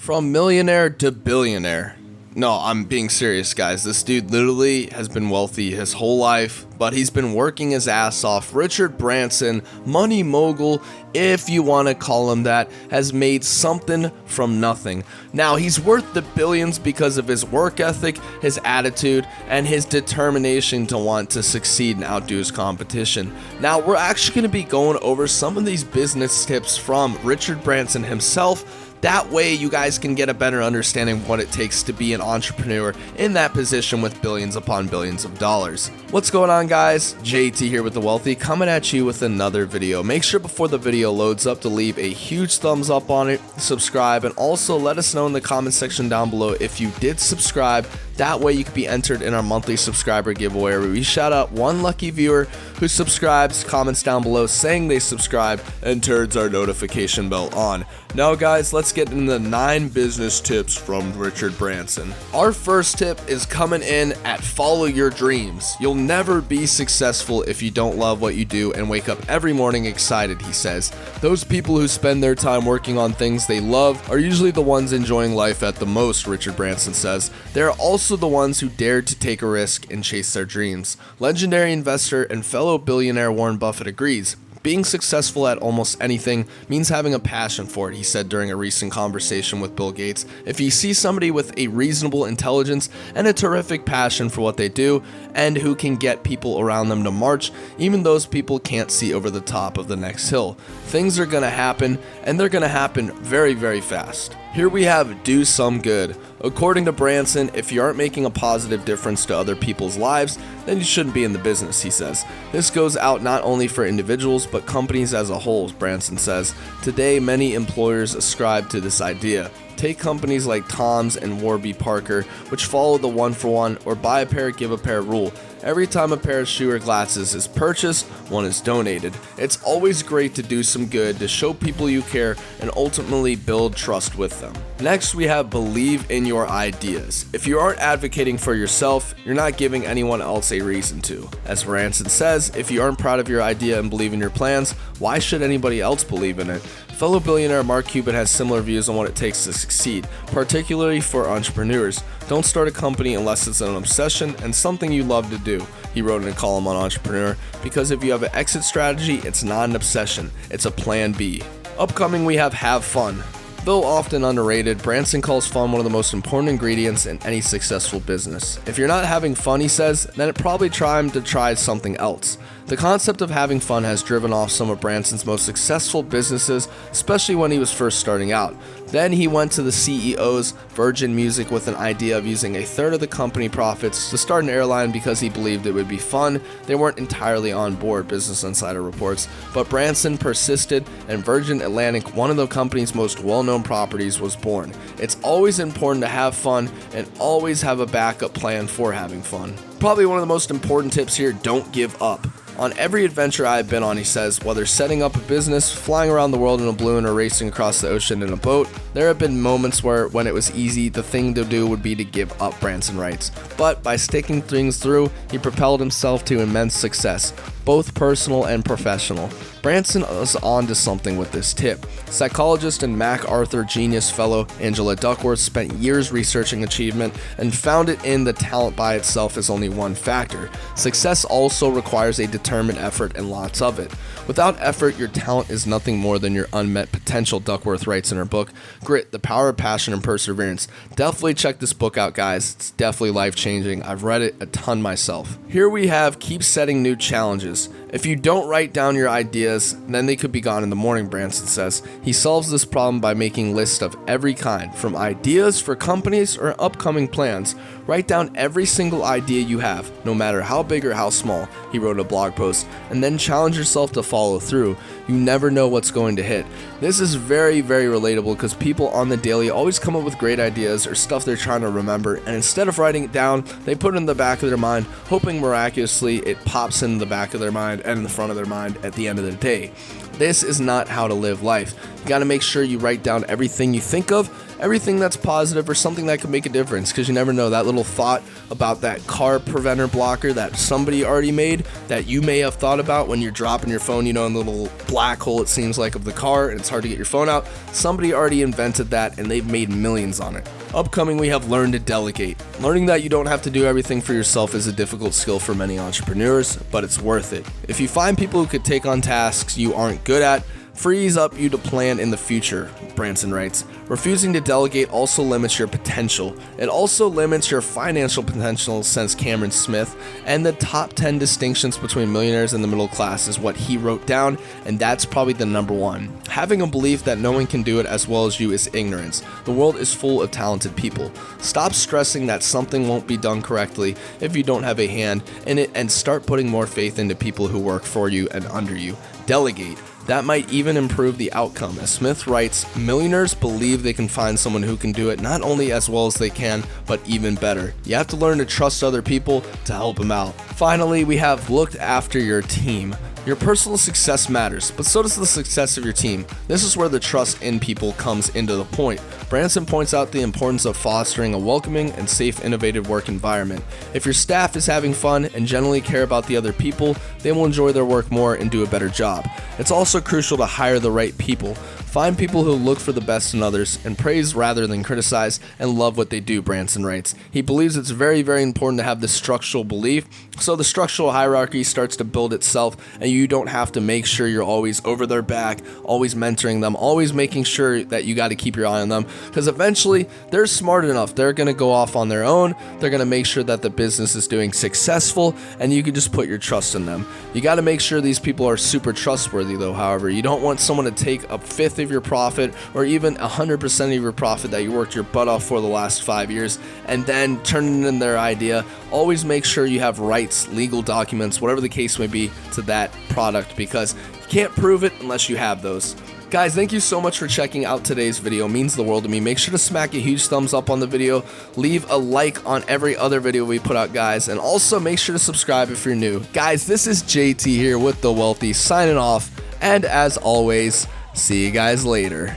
From millionaire to billionaire. No, I'm being serious, guys. This dude literally has been wealthy his whole life, but he's been working his ass off. Richard Branson, money mogul, if you want to call him that, has made something from nothing. Now, he's worth the billions because of his work ethic, his attitude, and his determination to want to succeed and outdo his competition. Now, we're actually going to be going over some of these business tips from Richard Branson himself. That way you guys can get a better understanding of what it takes to be an entrepreneur in that position with billions upon billions of dollars. What's going on, guys? JT here with The Wealthy, coming at you with another video. Make sure before the video loads up to leave a huge thumbs up on it, subscribe, and also let us know in the comment section down below if you did subscribe. That way you can be entered in our monthly subscriber giveaway where we shout out one lucky viewer who subscribes, comments down below saying they subscribe, and turns our notification bell on. Now guys, let's get into the 9 business tips from Richard Branson. Our first tip is coming in at follow your dreams. You'll never be successful if you don't love what you do and wake up every morning excited, he says. Those people who spend their time working on things they love are usually the ones enjoying life at the most, Richard Branson says. They're also the ones who dared to take a risk and chase their dreams. Legendary investor and fellow billionaire Warren Buffett agrees. Being successful at almost anything means having a passion for it, he said during a recent conversation with Bill Gates. If you see somebody with a reasonable intelligence and a terrific passion for what they do, and who can get people around them to march, even those people can't see over the top of the next hill. Things are going to happen, and they're going to happen very, very fast. Here we have do some good. According to Branson, if you aren't making a positive difference to other people's lives, then you shouldn't be in the business, he says. This goes out not only for individuals, but companies as a whole, Branson says. Today, many employers ascribe to this idea. Take companies like Tom's and Warby Parker, which follow the 1-for-1 or buy a pair, give a pair rule. Every time a pair of shoe or glasses is purchased, one is donated. It's always great to do some good, to show people you care, and ultimately build trust with them. Next, we have believe in your ideas. If you aren't advocating for yourself, you're not giving anyone else a reason to. As Branson says, if you aren't proud of your idea and believe in your plans, why should anybody else believe in it? Fellow billionaire Mark Cuban has similar views on what it takes to succeed, particularly for entrepreneurs. Don't start a company unless it's an obsession and something you love to do, he wrote in a column on Entrepreneur, because if you have an exit strategy, it's not an obsession, it's a plan B. Upcoming, we have fun. Though often underrated, Branson calls fun one of the most important ingredients in any successful business. If you're not having fun, he says, then it's probably time to try something else. The concept of having fun has driven off some of Branson's most successful businesses, especially when he was first starting out. Then he went to the CEO's Virgin Music with an idea of using a third of the company profits to start an airline because he believed it would be fun. They weren't entirely on board, Business Insider reports, but Branson persisted, and Virgin Atlantic, one of the company's most well-known properties, was born. It's always important to have fun and always have a backup plan for having fun. Probably one of the most important tips here, don't give up. On every adventure I've been on, he says, whether setting up a business, flying around the world in a balloon, or racing across the ocean in a boat, there have been moments when it was easy, the thing to do would be to give up, Branson writes. But by sticking things through, he propelled himself to immense success, both personal and professional. Branson is on to something with this tip. Psychologist and MacArthur Genius Fellow Angela Duckworth spent years researching achievement and found it in the talent by itself is only one factor. Success also requires a determined effort and lots of it. Without effort, your talent is nothing more than your unmet potential, Duckworth writes in her book, Grit, The Power of Passion and Perseverance. Definitely check this book out, guys. It's definitely life-changing. I've read it a ton myself. Here we have keep setting new challenges. If you don't write down your ideas, then they could be gone in the morning, Branson says. He solves this problem by making lists of every kind, from ideas for companies or upcoming plans. Write down every single idea you have, no matter how big or how small, he wrote in a blog post, and then challenge yourself to follow through. You never know what's going to hit. This is very, very relatable because people on the daily always come up with great ideas or stuff they're trying to remember, and instead of writing it down, they put it in the back of their mind, hoping miraculously it pops in the back of their mind and in the front of their mind at the end of the day. This is not how to live life. You gotta make sure you write down everything you think of everything that's positive or something that could make a difference, because you never know, that little thought about that car preventer blocker that somebody already made that you may have thought about when you're dropping your phone, in the little black hole, it seems like, of the car, and it's hard to get your phone out. Somebody already invented that, and they've made millions on it. Upcoming, we have learn to delegate. Learning that you don't have to do everything for yourself is a difficult skill for many entrepreneurs, but it's worth it. If you find people who could take on tasks you aren't good at, frees up you to plan in the future, Branson writes. Refusing to delegate also limits your potential. It also limits your financial potential, says Cameron Smith, and the top 10 distinctions between millionaires and the middle class is what he wrote down, and that's probably the number one. Having a belief that no one can do it as well as you is ignorance. The world is full of talented people. Stop stressing that something won't be done correctly if you don't have a hand in it, and start putting more faith into people who work for you and under you. Delegate. That might even improve the outcome. As Smith writes, millionaires believe they can find someone who can do it not only as well as they can, but even better. You have to learn to trust other people to help them out. Finally, we have looked after your team. Your personal success matters, but so does the success of your team. This is where the trust in people comes into the point. Branson points out the importance of fostering a welcoming and safe, innovative work environment. If your staff is having fun and generally care about the other people, they will enjoy their work more and do a better job. It's also crucial to hire the right people. Find people who look for the best in others and praise rather than criticize and love what they do, Branson writes. He believes it's very, very important to have this structural belief, so the structural hierarchy starts to build itself, and you don't have to make sure you're always over their back, always mentoring them, always making sure that you got to keep your eye on them, because eventually they're smart enough. They're going to go off on their own. They're going to make sure that the business is doing successful, and you can just put your trust in them. You got to make sure these people are super trustworthy, though. However, you don't want someone to take a fifth of your profit or even 100% of your profit that you worked your butt off for the last 5 years and then turn it in their idea. Always make sure you have rights, legal documents, whatever the case may be, to that product, because you can't prove it unless you have those. Guys, thank you so much for checking out today's video. It means the world to me. Make sure to smack a huge thumbs up on the video. Leave a like on every other video we put out, guys. And also make sure to subscribe if you're new. Guys, this is JT here with The Wealthy signing off. And as always, see you guys later.